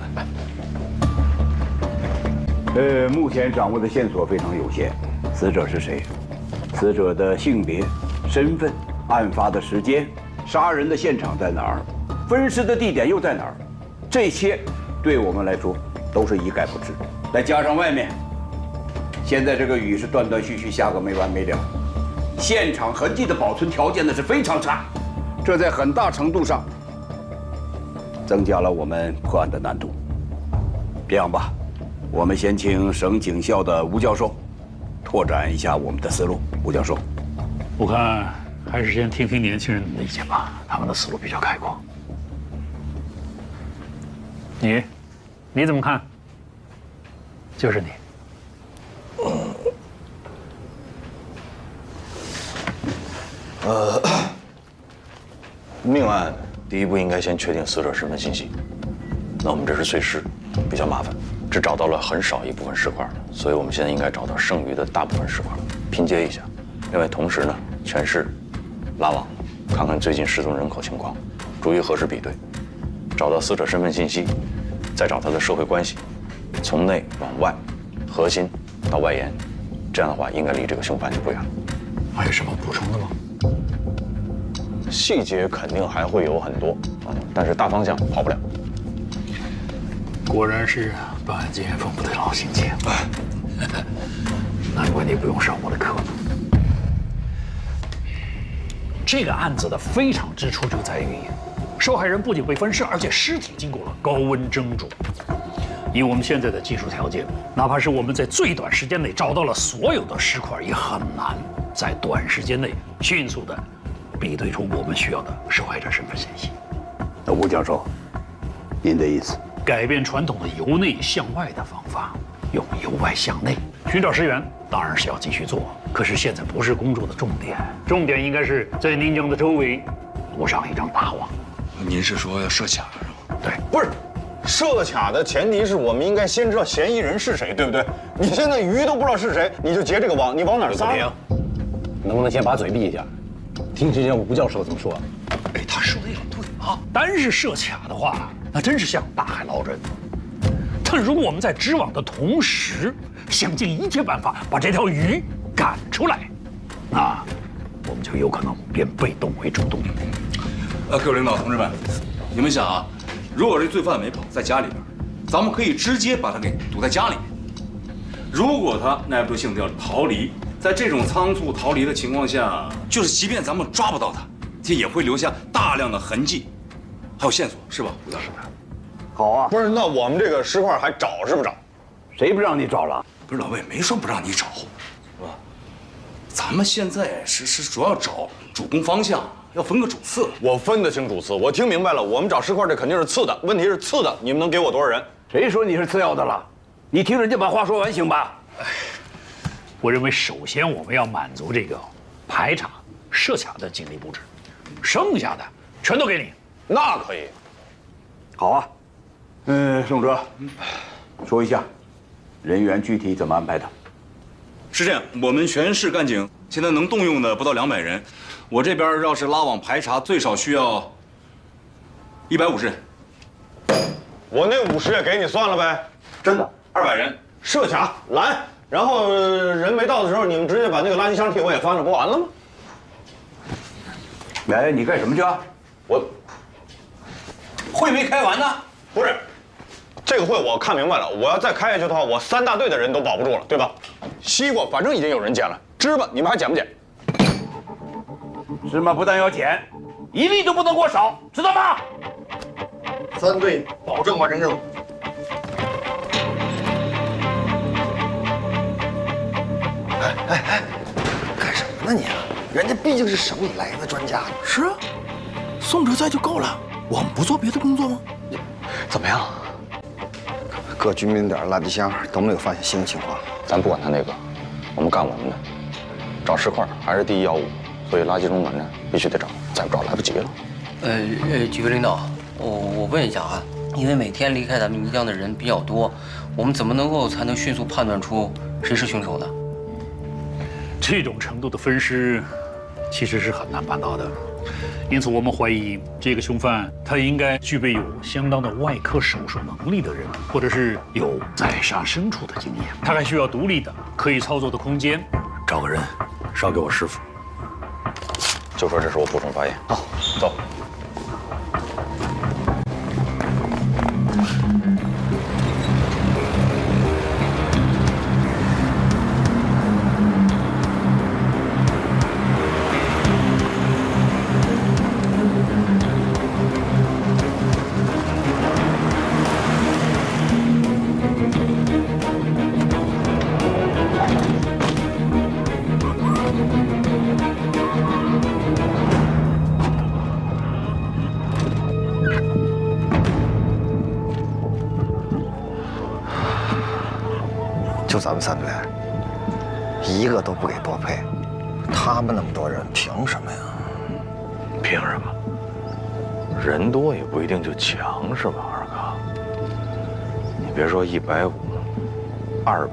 目前掌握的线索非常有限，死者是谁？死者的性别、身份、案发的时间、杀人的现场在哪儿？分尸的地点又在哪儿？这些对我们来说都是一概不知。再加上外面，现在这个雨是断断续续下个没完没了，现场痕迹的保存条件呢是非常差，这在很大程度上增加了我们破案的难度。这样吧，我们先请省警校的吴教授拓展一下我们的思路。吴教授，我看还是先听听年轻人的意见吧，他们的思路比较开阔。你怎么看？就是你。命案第一步应该先确定死者身份信息。那我们这是碎尸，比较麻烦，只找到了很少一部分尸块，所以我们现在应该找到剩余的大部分尸块，拼接一下。另外，同时呢，全市拉网，看看最近失踪人口情况，逐一核实比对，找到死者身份信息，再找他的社会关系，从内往外，核心到外延，这样的话应该离这个凶犯就不远了。还有什么补充的吗？细节肯定还会有很多但是大方向跑不了。果然是办案经验丰富的老刑警，难怪你不用上我的课。这个案子的非常之处就在于，受害人不仅被分尸，而且尸体经过了高温蒸煮。以我们现在的技术条件，哪怕是我们在最短时间内找到了所有的尸块，也很难在短时间内迅速的比对出我们需要的受害者身份信息。那吴教授，您的意思？改变传统的由内向外的方法，用由外向内寻找尸源，当然是要继续做。可是现在不是工作的重点，重点应该是在宁江的周围布上一张大网。您是说要设卡是吗？对，不是。设卡的前提是我们应该先知道嫌疑人是谁，对不对？你现在鱼都不知道是谁，你就结这个网，你往哪儿撒？能不能先把嘴闭一下？听之前吴教授怎么说？哎，他说的也对啊。单是设卡的话，那真是像大海捞针。但如果我们在织网的同时，想尽一切办法把这条鱼赶出来，那我们就有可能变被动为主动。各位领导同志们，你们想啊？如果这罪犯没跑，在家里边，咱们可以直接把他给堵在家里面。如果他耐不住性子要逃离，在这种仓促逃离的情况下，就是即便咱们抓不到他，这也会留下大量的痕迹，还有线索，是吧，吴教授？好啊。不是，那我们这个尸块还找是不找？谁不让你找了？不是老魏没说不让你找，是吧？咱们现在是主要找主攻方向。要分个主次，我分得清主次，我听明白了。我们找尸块这肯定是次的，问题是次的，你们能给我多少人？谁说你是次要的了？你听人家把话说完行吧？我认为首先我们要满足这个排查、设卡的警力布置，剩下的全都给你。那可以。好啊。宋哲，说一下人员具体怎么安排的？是这样，我们全市干警现在能动用的不到200人。我这边要是拉网排查，最少需要150人。我那50也给你算了呗。真的，200人设卡拦，然后人没到的时候，你们直接把那个垃圾箱替我也翻了，不完了吗？哎，你干什么去啊？我会没开完呢。不是，这个个会我看明白了，我要再开下去的话，我3大队的人都保不住了，对吧？西瓜反正已经有人捡了，芝麻你们还捡不捡？芝麻不但要捡，一粒都不能给我少，知道吗？3队保证完成任务。哎，干什么呢你？人家毕竟是省里来的专家。是啊，宋哲在就够了，我们不做别的工作吗？怎么样？各居民点垃圾箱都没有发现新的情况。咱不管他那个，我们干我们的，找石块还是第一要务，所以垃圾中转站必须得找，再不找来不及了。几位领导，我问一下啊，因为每天离开咱们泥江的人比较多，我们怎么才能迅速判断出谁是凶手呢？这种程度的分尸，其实是很难办到的。因此，我们怀疑这个凶犯他应该具备有相当的外科手术能力的人，或者是有宰杀牲畜的经验。他还需要独立的、可以操作的空间。找个人捎给我师傅。就说这是我补充发言。好，走。就咱们3队，一个都不给多配，他们那么多人，凭什么呀？凭什么？人多也不一定就强，是吧，二哥？你别说150、200，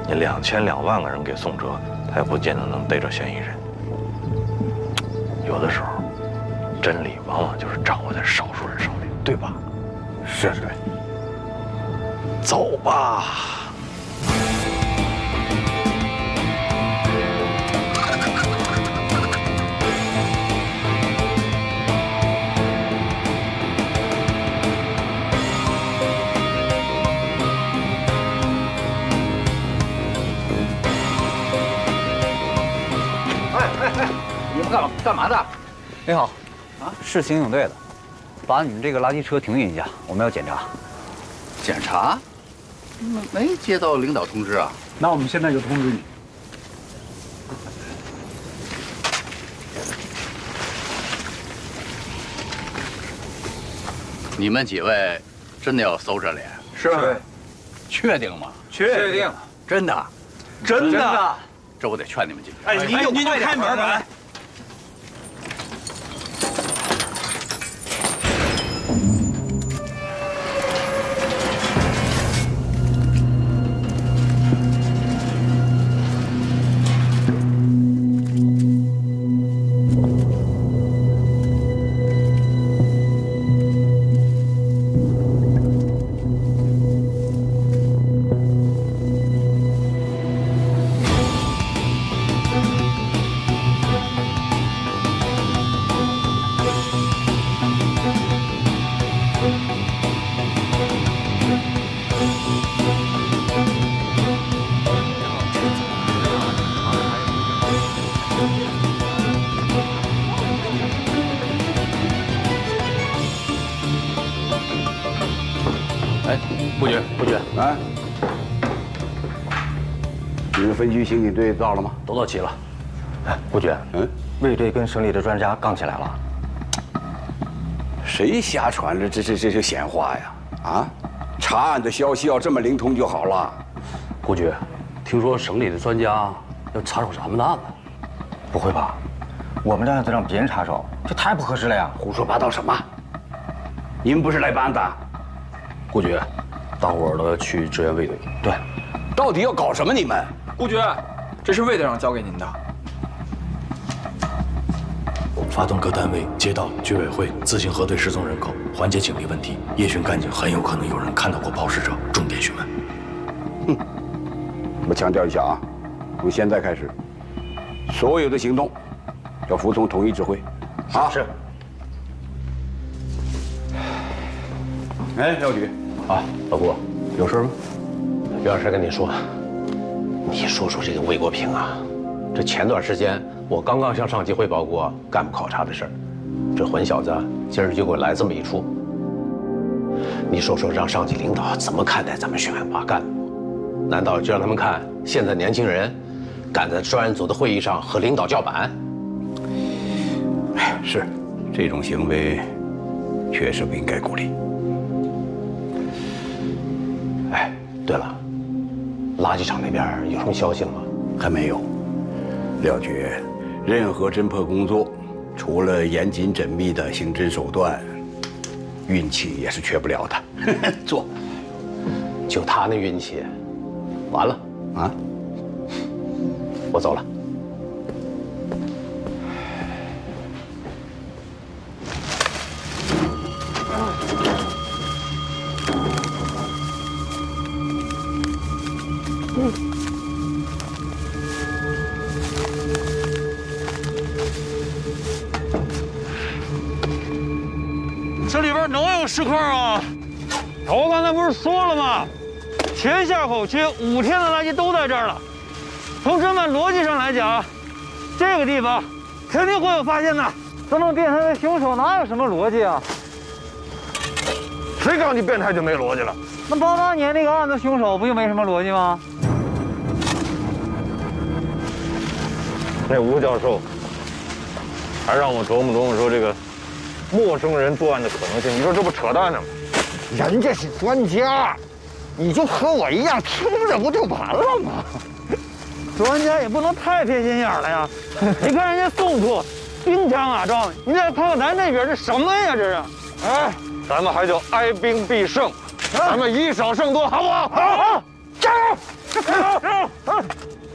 你2000、2万个人给宋哲，他也不见得能逮着嫌疑人。有的时候，真理往往就是掌握在少数人手里，对吧？是。走吧。你们干嘛的？你好，啊，是刑警队的，把你们这个垃圾车停运一下，我们要检查。检查？没接到领导通知啊？那我们现在就通知你。你们几位真的要搜这脸？是。确定吗？确定。真的。真的。这我得劝你们几句。哎，您就开门吧。不觉啊！你们分局刑警队到了吗？都到齐了。哎，不觉，卫队跟省里的专家杠起来了。谁瞎传的这些闲话呀？啊，查案的消息要这么灵通就好了。顾局，听说省里的专家要插手咱们的案子。不会吧？我们的案子让别人插手，这太不合适了呀！胡说八道什么？你们不是来办的？顾局，大伙儿都要去支援卫队。对，到底要搞什么？你们？顾局，这是卫队长交给您的。发动各单位、街道、居委会自行核对失踪人口，缓解警力问题。夜巡干警很有可能有人看到过抛尸者，重点询问。我强调一下啊，从现在开始，所有的行动要服从统一指挥。啊，是。哎，廖局，啊，老顾，有事吗？有点事跟你说。你说说这个魏国平啊，这前段时间我刚刚向上级汇报过干部考察的事儿，这混小子今儿就给我来这么一出。你说说，让上级领导怎么看待咱们选拔干部？难道就让他们看现在年轻人敢在专案组的会议上和领导叫板？哎，是，这种行为确实不应该鼓励。哎，对了，垃圾场那边有什么消息了吗？还没有。廖局，任何侦破工作，除了严谨缜密的刑侦手段，运气也是缺不了的。做，就他那运气，完了啊！我走了。这里边能有石块啊？我刚才不是说了吗？前夏口区5天的垃圾都在这儿了。从侦办逻辑上来讲，这个地方肯定会有发现的。这么变态的凶手哪有什么逻辑啊？谁告诉你变态就没逻辑了？那88年那个案子凶手不就没什么逻辑吗？那吴教授还让我琢磨琢磨说这个陌生人作案的可能性，你说这不扯淡呢吗？人家是专家，你就和我一样听着不就完了吗？专家也不能太偏心眼了呀！你看人家宋处兵强马壮，你再看看咱这边这什么呀？这是，哎，咱们还叫哀兵必胜，咱们以少胜多，好不好？好，加油！加油！